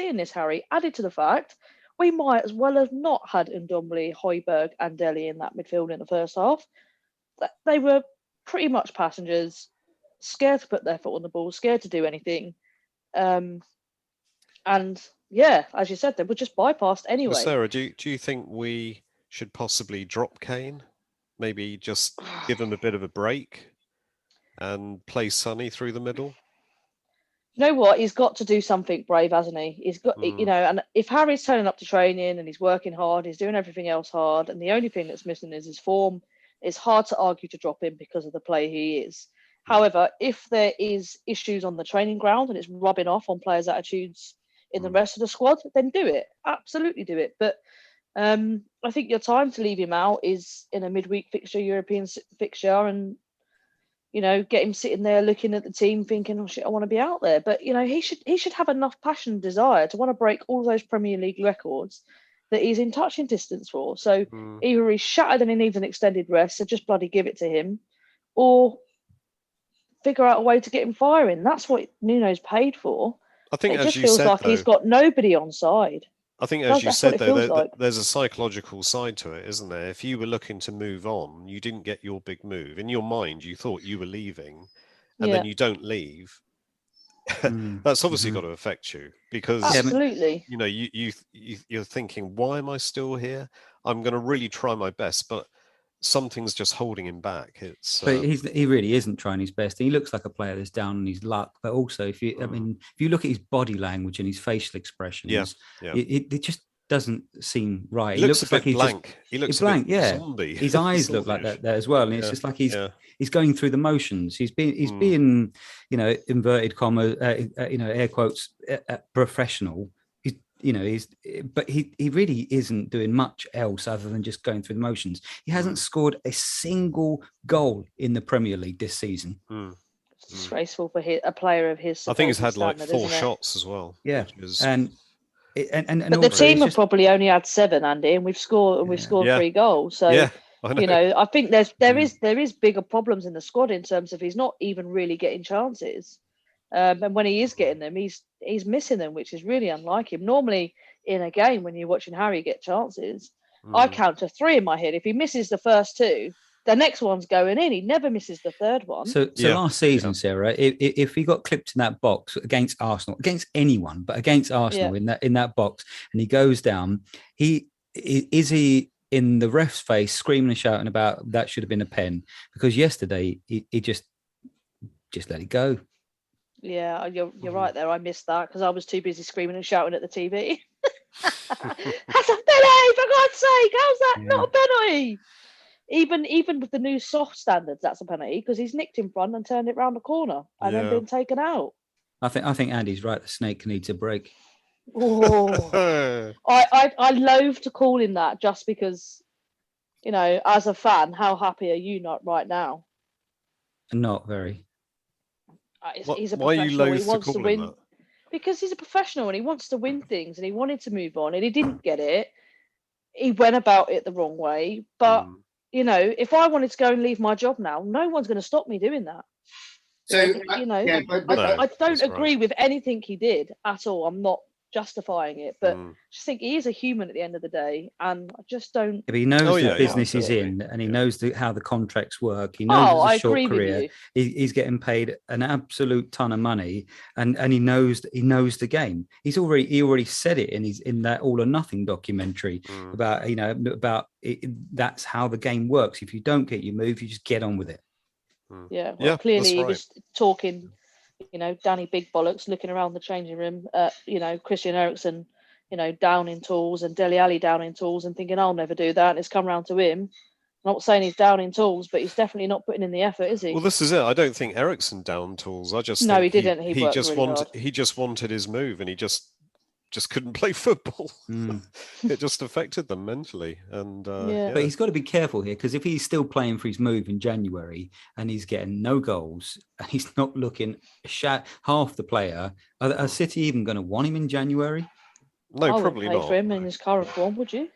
seeing this, Harry, added to the fact we might as well have not had Ndombele, Højbjerg and Dele in that midfield in the first half. They were pretty much passengers, scared to put their foot on the ball, scared to do anything. And yeah, as you said, they were just bypassed anyway. Well, Sarah, do you think we should possibly drop Kane? Maybe just give him a bit of a break and play Sonny through the middle? You know what? He's got to do something brave, hasn't he? He's got, and if Harry's turning up to training and he's working hard, he's doing everything else hard, and the only thing that's missing is his form, it's hard to argue to drop him because of the play he is. However, if there is issues on the training ground and it's rubbing off on players' attitudes in the rest of the squad, then do it. Absolutely do it. But I think your time to leave him out is in a midweek fixture, European fixture, and get him sitting there looking at the team thinking, oh shit, I want to be out there. But he should have enough passion and desire to want to break all those Premier League records that he's in touching distance for. So either he's shattered and he needs an extended rest, so just bloody give it to him, or figure out a way to get him firing. That's what Nuno's paid for. I think, it just feels like he's got nobody on side. I think, as you said, though, there's a psychological side to it, isn't there? If you were looking to move on, you didn't get your big move. In your mind, you thought you were leaving, and then you don't leave. That's obviously got to affect you, because absolutely, you're thinking, why am I still here? I'm going to really try my best, but something's just holding him back. But he really isn't trying his best. He looks like a player that's down on his luck. But also, if you look at his body language and his facial expressions, it just doesn't seem right. He looks like he's blank. He looks blank. Zombie. His eyes look like that there as well, and it's just like he's going through the motions. He's being inverted commas, air quotes, professional. But he really isn't doing much else other than just going through the motions. He hasn't scored a single goal in the Premier League this season. It's disgraceful for a player of his. I think he's had like 4 shots as well. Yeah, but the team have probably only had 7, Andy, and we've scored 3 goals. So I think there is bigger problems in the squad in terms of he's not even really getting chances. And when he is getting them, he's missing them, which is really unlike him. Normally, in a game, when you're watching Harry get chances, I count to 3 in my head. If he misses the first 2, the next one's going in. He never misses the third one. So last season, Sarah, if he got clipped in that box against Arsenal, against anyone, but against Arsenal in that box, and he goes down, is he in the ref's face screaming and shouting about that should have been a pen? Because yesterday he just let it go. Yeah, you're right there. I missed that because I was too busy screaming and shouting at the TV. That's a penalty, for God's sake! How's that not a penalty? Even with the new soft standards, that's a penalty because he's nicked in front and turned it round the corner and then been taken out. I think Andy's right. The snake needs a break. Oh, I loathe to call him that just because, as a fan, how happy are you not right now? Not very. He's a professional. Why are you loath he wants to win that? Because he's a professional and he wants to win things and he wanted to move on and he didn't get it. He went about it the wrong way. But if I wanted to go and leave my job now, no one's going to stop me doing that. So I don't agree with anything he did at all. I'm not justifying it, but I just think he is a human at the end of the day, and I just don't. Yeah, but he knows the business he's in, and he knows how the contracts work. He knows it's a short career. He's getting paid an absolute ton of money, and he knows the game. He already said it in that All or Nothing documentary about that's how the game works. If you don't get your move, you just get on with it. Clearly he was talking. Danny Big Bollocks looking around the changing room at, Christian Eriksen, down in tools and Dele Alli down in tools and thinking, I'll never do that. And it's come round to him. I'm not saying he's down in tools, but he's definitely not putting in the effort, is he? Well, this is it. I don't think Eriksen down tools. I just no, think he didn't. He just wanted his move, and he just couldn't play football. It just affected them mentally. And but he's got to be careful here, because if he's still playing for his move in January and he's getting no goals and he's not looking half the player, are City even going to want him in January? No, probably not. For him in his current form, would you?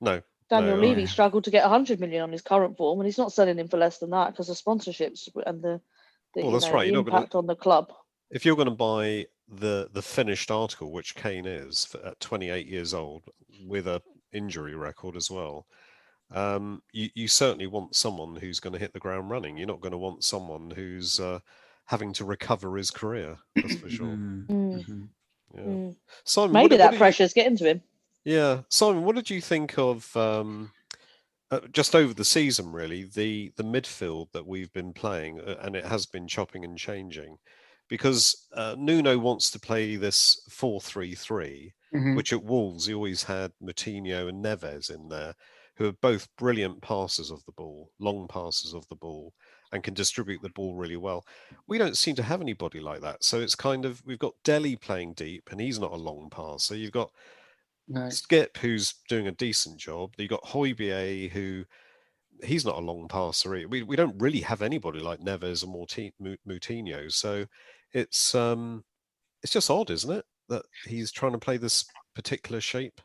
No. Daniel Levy struggled to get 100 million on his current form, and he's not selling him for less than that because of sponsorships and the impact on the club. If you're going to buy the finished article, which Kane is at 28 years old with a injury record as well, you certainly want someone who's going to hit the ground running. You're not going to want someone who's having to recover his career. That's for sure. Yeah. Simon, maybe that pressure's getting to him. Yeah, Simon, what did you think of just over the season? Really, the midfield that we've been playing, and it has been chopping and changing, because Nuno wants to play this 4-3-3, which at Wolves he always had Moutinho and Neves in there, who are both brilliant passers of the ball, long passes of the ball, and can distribute the ball really well. We don't seem to have anybody like that. So it's kind of, we've got Dele playing deep, and he's not a long passer. You've got Skip, who's doing a decent job. You've got Højbjerg, who he's not a long passer. We don't really have anybody like Neves or Moutinho. So it's just odd, isn't it, that he's trying to play this particular shape?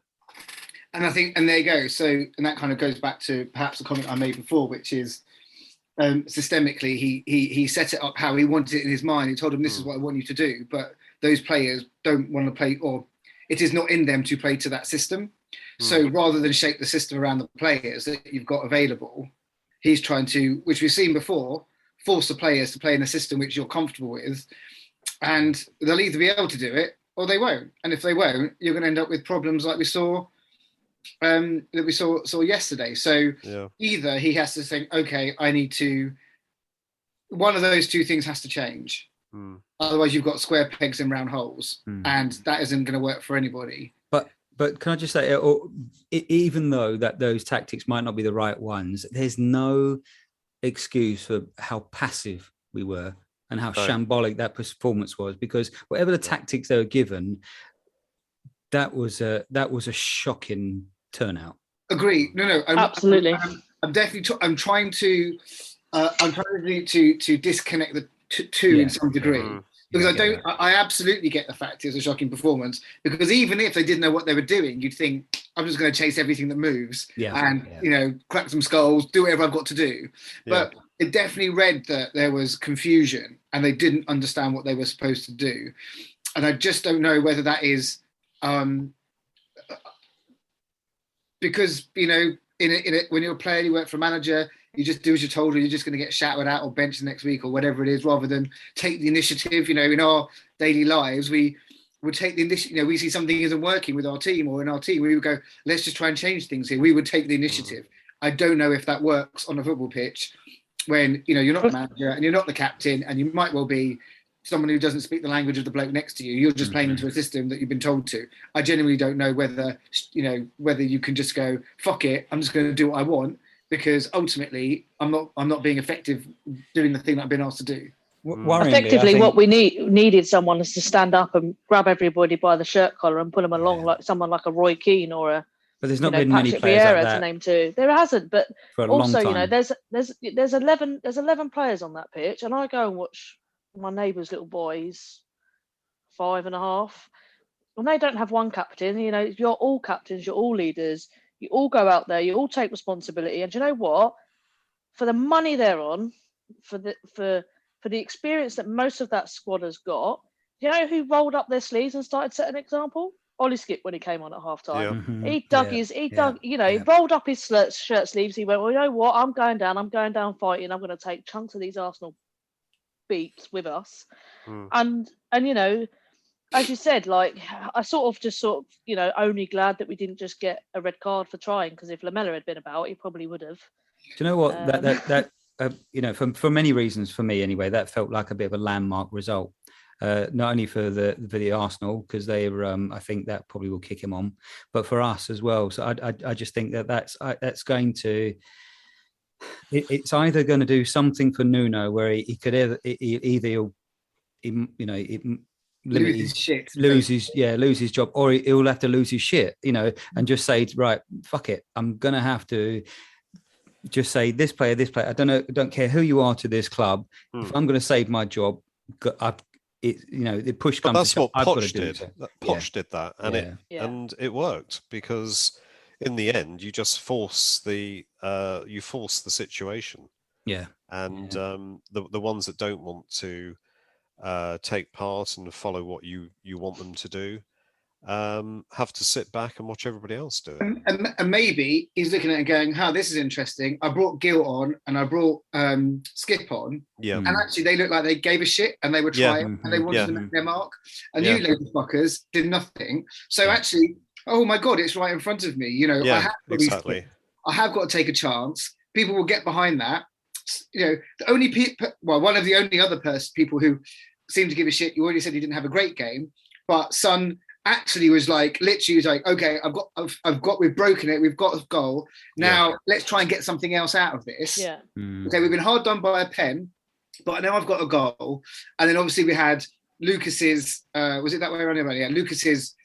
And I think, and there you go. So, and that kind of goes back to perhaps a comment I made before, which is systemically, he set it up how he wanted it in his mind. He told them, this is what I want you to do. But those players don't want to play, or it is not in them to play to that system. So rather than shape the system around the players that you've got available, he's trying to, which we've seen before, force the players to play in a system which you're comfortable with. And they'll either be able to do it or they won't. And if they won't, you're going to end up with problems like we saw yesterday. So either he has to think, okay, I need to, one of those two things has to change. Otherwise you've got square pegs in round holes, and that isn't going to work for anybody. But can I just say, even though that those tactics might not be the right ones, there's no excuse for how passive we were and how shambolic that performance was, because whatever the tactics they were given, that was a shocking turnout. Agree. No, absolutely. I'm definitely. I'm trying to disconnect the two in some degree. Because I absolutely get the fact it was a shocking performance, because even if they didn't know what they were doing, you'd think, I'm just going to chase everything that moves and crack some skulls, do whatever I've got to do. But it definitely read that there was confusion and they didn't understand what they were supposed to do. And I just don't know whether that is because, when you're a player, you work for a manager, you just do as you're told, or you're just going to get shouted at or benched next week or whatever it is, rather than take the initiative. In our daily lives, we would take the initiative. We see something isn't working with our team or in our team, we would go, let's just try and change things here. We would take the initiative. I don't know if that works on a football pitch when, you're not the manager and you're not the captain, and you might well be someone who doesn't speak the language of the bloke next to you. You're just playing into a system that you've been told to. I genuinely don't know whether you can just go, fuck it, I'm just going to do what I want, because ultimately I'm not being effective doing the thing that I've been asked to do. Effectively, what we needed someone is to stand up and grab everybody by the shirt collar and pull them along, like someone like a Roy Keane or a. But there's not been many players like that. To name two. There hasn't, but for a also, long time. there's 11 players on that pitch, and I go and watch my neighbour's little boy. He's 5.5, and they don't have one captain. You're all captains, you're all leaders. You all go out there, you all take responsibility, and you know what? For the money they're on, for the experience that most of that squad has got, you know who rolled up their sleeves and started setting an example? Ollie Skip, when he came on at half time. He rolled up his shirt sleeves. He went, well, you know what? I'm going down fighting. I'm going to take chunks of these Arsenal beats with us. And as you said, I only glad that we didn't just get a red card for trying, because if Lamella had been about, he probably would have. Do you know what? For many reasons, for me anyway, that felt like a bit of a landmark result. Not only for the Arsenal, because they were, I think that probably will kick him on, but for us as well. So I just think that's going to. It's either going to do something for Nuno where he could either lose his job, or he'll have to lose his shit, and just say, right, fuck it, I'm gonna have to just say this player. I don't care who you are to this club. If I'm going to save my job, the push comes. But that's what Poch did. Poch did that, and it worked, because in the end you just force the situation. Yeah, and the ones that don't want to take part and follow what you want them to do, have to sit back and watch everybody else do it. And maybe he's looking at it and going, this is interesting. I brought Gil on and I brought Skip on. Yeah. And actually they looked like they gave a shit and they were trying and they wanted to make their mark. And you little fuckers did nothing. So actually, oh my God, it's right in front of me. You know, I have got to take a chance. People will get behind that. You know, the only one of the only other people who seemed to give a shit, you already said he didn't have a great game, but Son actually was like, literally was like, okay, we've broken it, we've got a goal. Now let's try and get something else out of this. Yeah. Okay, we've been hard done by a pen, but now I've got a goal. And then obviously we had Lucas's, was it that way around? Yeah, Lucas's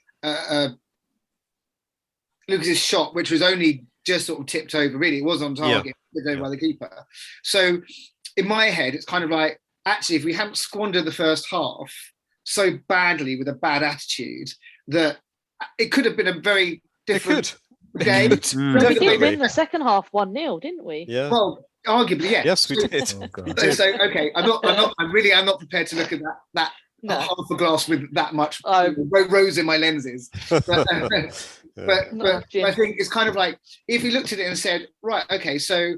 shot, which was only just sort of tipped over, really. It was on target, tipped over by the keeper. So in my head, it's kind of like, actually, if we hadn't squandered the first half so badly with a bad attitude, that it could have been a very different game. We did win the second half 1-0, didn't we? Yeah. Well, arguably, yeah. Yes, we did. So okay, I'm not prepared to look at that half a glass with that much rose in my lenses. But I think it's kind of like, if you looked at it and said, right, okay, so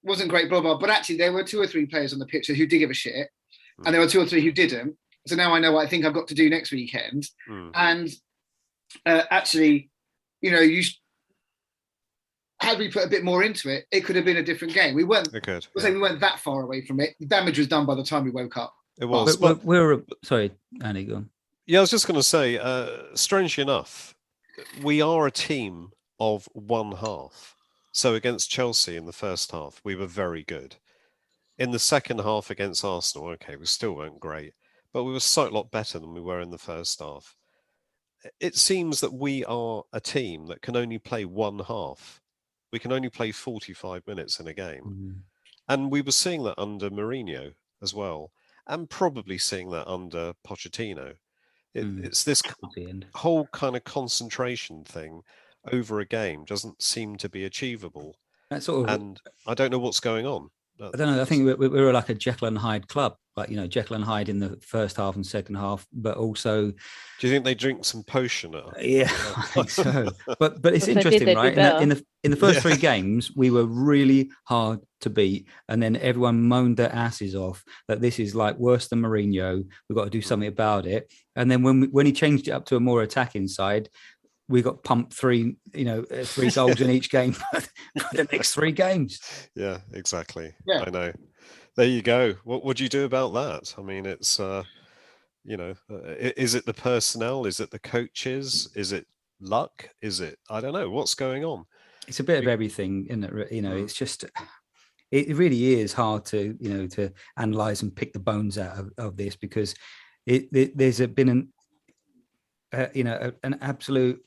wasn't great, blah blah, but actually there were 2 or 3 players on the pitch who did give a shit, and there were 2 or 3 who didn't. So now I know what I think I've got to do next weekend. And actually, you know, had we put a bit more into it, it could have been a different game. We weren't. We weren't that far away from it. The damage was done by the time we woke up. It was. But sorry, Andy, go on. Yeah, I was just going to say, strangely enough, we are a team of one half. So against Chelsea in the first half, we were very good. In the second half against Arsenal, we still weren't great, but we were so a lot better than we were in the first half. It seems that we are a team that can only play one half. We can only play 45 minutes in a game. And we were seeing that under Mourinho as well, and probably seeing that under Pochettino. It's this whole kind of concentration thing over a game doesn't seem to be achievable. And I don't know what's going on. I don't know. I think we were like a Jekyll and Hyde club, like, you know, Jekyll and Hyde in the first half and second half, but also. Do you think they drink some potion? Yeah, I think so. But it's interesting, right? In the first 3 games, we were really hard to beat, and then everyone moaned their asses off that this is like worse than Mourinho. We've got to do something about it. And then when he changed it up to a more attacking side, we got pumped 3 goals in each game for the next 3 games. Yeah, exactly. Yeah. I know. There you go. What do you do about that? I mean, it's, is it the personnel? Is it the coaches? Is it luck? Is it, I don't know, what's going on? It's a bit of everything, isn't it? You know, it's just, it really is hard to, to analyze and pick the bones out of this, because there's been an absolute,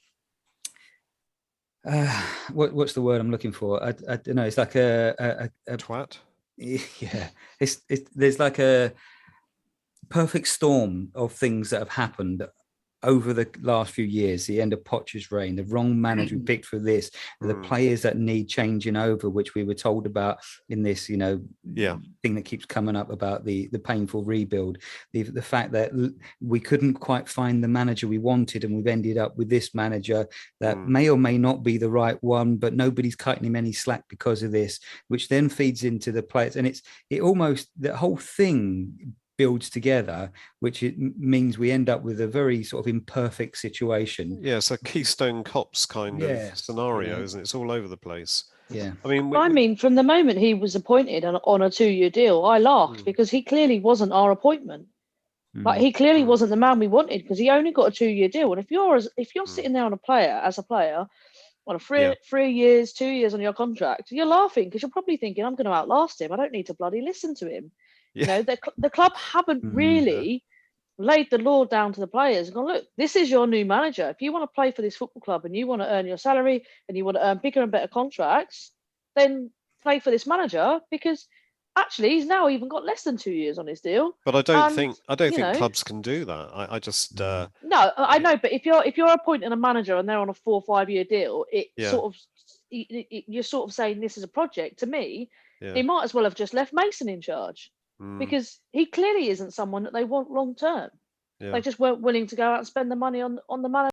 what's the word I'm looking for? I don't know. It's like a twat. Yeah, there's like a perfect storm of things that have happened over the last few years. The end of Poch's reign, the wrong manager we picked for this, the players that need changing over, which we were told about in this, thing that keeps coming up about the painful rebuild, the fact that we couldn't quite find the manager we wanted, and we've ended up with this manager that may or may not be the right one, but nobody's cutting him any slack because of this, which then feeds into the players, and it almost, the whole thing builds together, which it means we end up with a very sort of imperfect situation. Yeah, it's a Keystone Cops kind of scenario, isn't it? It's all over the place. Yeah. I mean, from the moment he was appointed on a 2-year deal, I laughed because he clearly wasn't our appointment. Like, he clearly wasn't the man we wanted, because he only got a 2-year deal. And if you're sitting there on as a player on a 3 years, 2 years on your contract, you're laughing because you're probably thinking, I'm going to outlast him. I don't need to bloody listen to him. Yeah. You know, the club haven't really laid the law down to the players and gone, look, this is your new manager. If you want to play for this football club and you want to earn your salary and you want to earn bigger and better contracts, then play for this manager, because actually he's now even got less than 2 years on his deal. But I don't think clubs can do that. I just no, I know, but if you're appointing a manager and they're on a 4 or 5 year deal, you're sort of saying this is a project. To me, he might as well have just left Mason in charge. because he clearly isn't someone that they want long term. Yeah. They just weren't willing to go out and spend the money on the manager